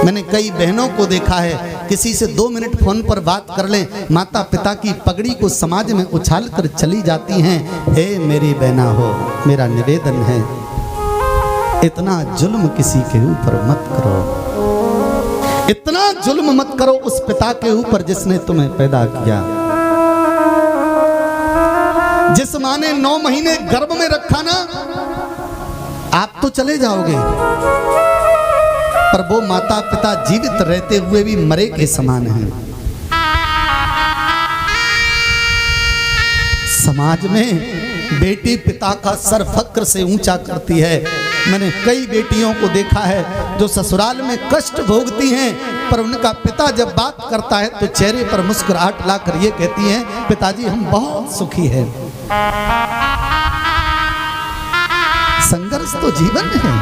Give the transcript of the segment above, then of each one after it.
मैंने कई बहनों को देखा है, किसी से 2 मिनट फोन पर बात कर लें, माता पिता की पगड़ी को समाज में उछाल कर चली जाती हैं। हे मेरी बहना हो, मेरा निवेदन है, इतना जुल्म किसी के ऊपर मत करो, इतना जुल्म मत करो उस पिता के ऊपर जिसने तुम्हें पैदा किया, जिस माँ ने 9 महीने गर्भ में रखा ना। आप तो चले जाओगे, पर वो माता पिता जीवित रहते हुए भी मरे के समान हैं। समाज में बेटी पिता का सर फक्र से ऊंचा करती है। मैंने कई बेटियों को देखा है जो ससुराल में कष्ट भोगती हैं, पर उनका पिता जब बात करता है तो चेहरे पर मुस्कुराहट लाकर ये कहती हैं, पिताजी हम बहुत सुखी हैं। संघर्ष तो जीवन है।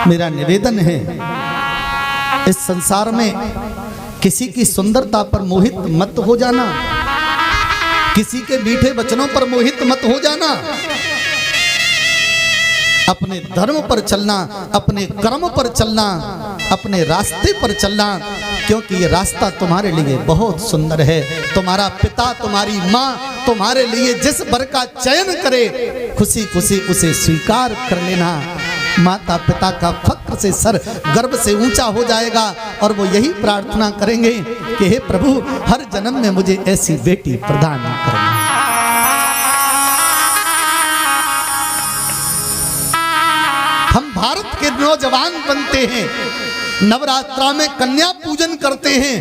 मेरा निवेदन है, इस संसार में किसी की सुंदरता पर मोहित मत हो जाना, किसी के मीठे वचनों पर मोहित मत हो जाना। अपने धर्म पर चलना, अपने कर्म पर चलना, अपने रास्ते पर चलना, क्योंकि ये रास्ता तुम्हारे लिए बहुत सुंदर है। तुम्हारा पिता, तुम्हारी माँ तुम्हारे लिए जिस वर का चयन करे, खुशी खुशी उसे स्वीकार कर लेना। माता पिता का फक्र से सर गर्व से ऊंचा हो जाएगा और वो यही प्रार्थना करेंगे कि हे प्रभु, हर जन्म में मुझे ऐसी बेटी प्रदान करना। हम भारत के नौजवान बनते हैं, नवरात्रा में कन्या पूजन करते हैं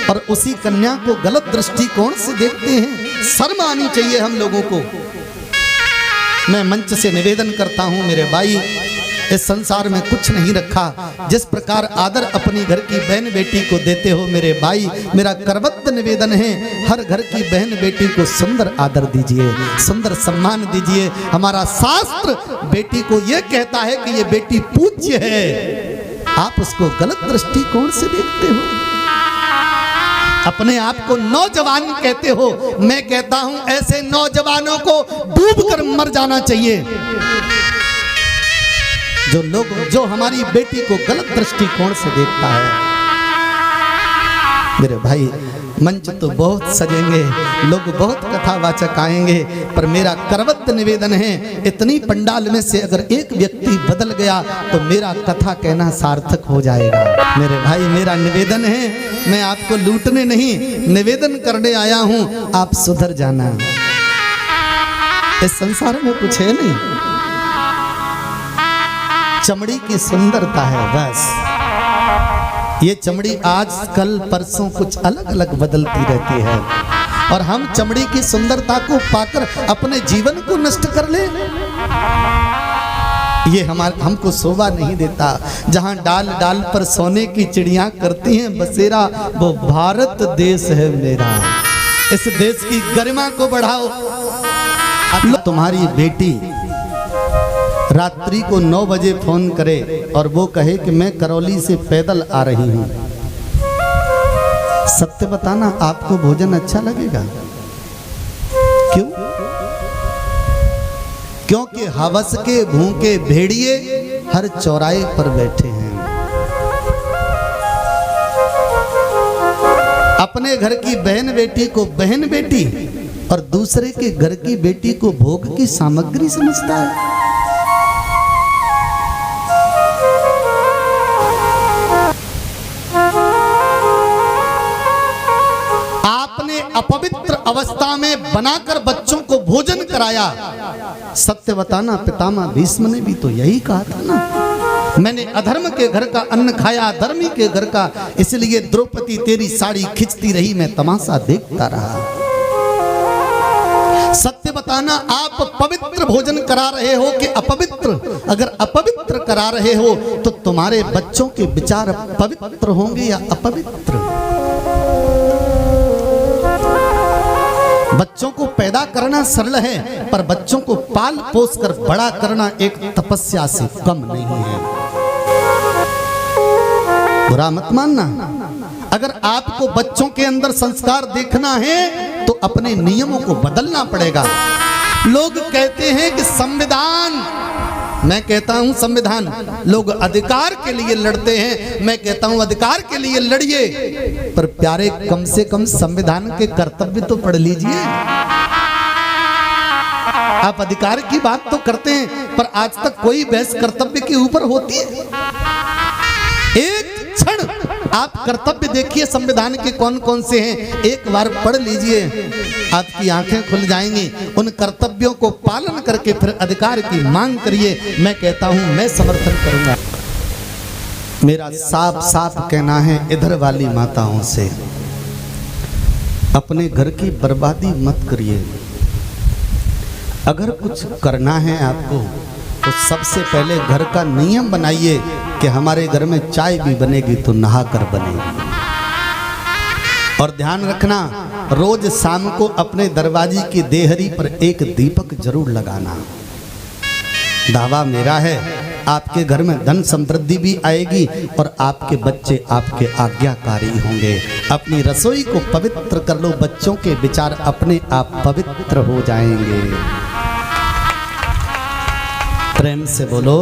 और उसी कन्या को गलत दृष्टिकोण से देखते हैं। शर्म आनी चाहिए हम लोगों को। मैं मंच से निवेदन करता हूं, मेरे भाई, इस संसार में कुछ नहीं रखा। जिस प्रकार आदर अपनी घर की बहन बेटी को देते हो मेरे भाई, मेरा करबद्ध निवेदन है, हर घर की बहन बेटी को सुंदर आदर दीजिए, सुंदर सम्मान दीजिए। हमारा शास्त्र बेटी को यह कहता है कि ये बेटी पूज्य है, आप उसको गलत दृष्टिकोण से देखते हो। अपने आप को नौजवान कहते हो, मैं कहता हूं ऐसे नौजवानों को डूबकर मर जाना चाहिए जो हमारी बेटी को गलत दृष्टिकोण से देखता है। मेरे भाई, मंच तो बहुत सजेंगे, लोग बहुत कथावाचक आएंगे, पर मेरा करबद्ध निवेदन है, इतनी पंडाल में से अगर एक व्यक्ति बदल गया तो मेरा कथा कहना सार्थक हो जाएगा। मेरे भाई, मेरा निवेदन है, मैं आपको लूटने नहीं, निवेदन करने आया हूं, आप सुधर जाना। इस संसार में कुछ है नहीं, चमड़ी की सुंदरता है बस। ये चमड़ी आज कल परसों कुछ अलग अलग बदलती रहती है और हम चमड़ी की सुंदरता को पाकर अपने जीवन को नष्ट कर ले, ये हमको शोभा नहीं देता। जहां डाल डाल पर सोने की चिड़ियां करती हैं बसेरा, वो भारत देश है मेरा। इस देश की गरिमा को बढ़ाओ। तुम्हारी बेटी रात्रि को 9 बजे फोन करे और वो कहे कि मैं करौली से पैदल आ रही हूं, सत्य बताना, आपको भोजन अच्छा लगेगा? क्यों? क्योंकि हवस के भूखे भेड़िए हर चौराहे पर बैठे हैं। अपने घर की बहन बेटी को बहन बेटी और दूसरे के घर की बेटी को भोग की सामग्री समझता है। अपवित्र अवस्था में बनाकर बच्चों को भोजन कराया। सत्य बताना, पितामह भीष्म ने भी तो यही कहा था ना, मैंने अधर्म के घर का अन्न खाया, अधर्मी के घर का, इसलिए द्रौपदी तेरी साड़ी खींचती रही, मैं तमाशा देखता रहा। सत्य बताना, आप पवित्र भोजन करा रहे हो कि अपवित्र? अगर अपवित्र करा रहे हो तो तुम्हारे बच्चों के विचार पवित्र होंगे या अपवित्र? बच्चों को पैदा करना सरल है, पर बच्चों को पाल पोस कर बड़ा करना एक तपस्या से कम नहीं है। बुरा मत मानना। अगर आपको बच्चों के अंदर संस्कार देखना है तो अपने नियमों को बदलना पड़ेगा। लोग कहते हैं कि संविधान मैं कहता हूं संविधान, लोग अधिकार के लिए लड़ते हैं, मैं कहता हूं अधिकार के लिए लड़िए, पर प्यारे कम से कम संविधान के कर्तव्य तो पढ़ लीजिए। आप अधिकार की बात तो करते हैं, पर आज तक कोई बहस कर्तव्य के ऊपर होती है? एक क्षण आप कर्तव्य देखिए संविधान के कौन कौन से हैं, एक बार पढ़ लीजिए, आपकी आंखें खुल जाएंगी। उन कर्तव्यों को पालन करके फिर अधिकार की मांग करिए। मैं कहता हूं, मैं समर्थन करूंगा। मेरा साफ साफ कहना है इधर वाली माताओं से, अपने घर की बर्बादी मत करिए। अगर कुछ करना है आपको तो सबसे पहले घर का नियम बनाइए कि हमारे घर में चाय भी बनेगी तो नहा कर बनेगी। और ध्यान रखना, रोज शाम को अपने दरवाजे की देहरी पर एक दीपक जरूर लगाना। दावा मेरा है, आपके घर में धन समृद्धि भी आएगी और आपके बच्चे आपके आज्ञाकारी होंगे। अपनी रसोई को पवित्र कर लो, बच्चों के विचार अपने आप पवित्र हो जाएंगे। प्रेम से बोलो।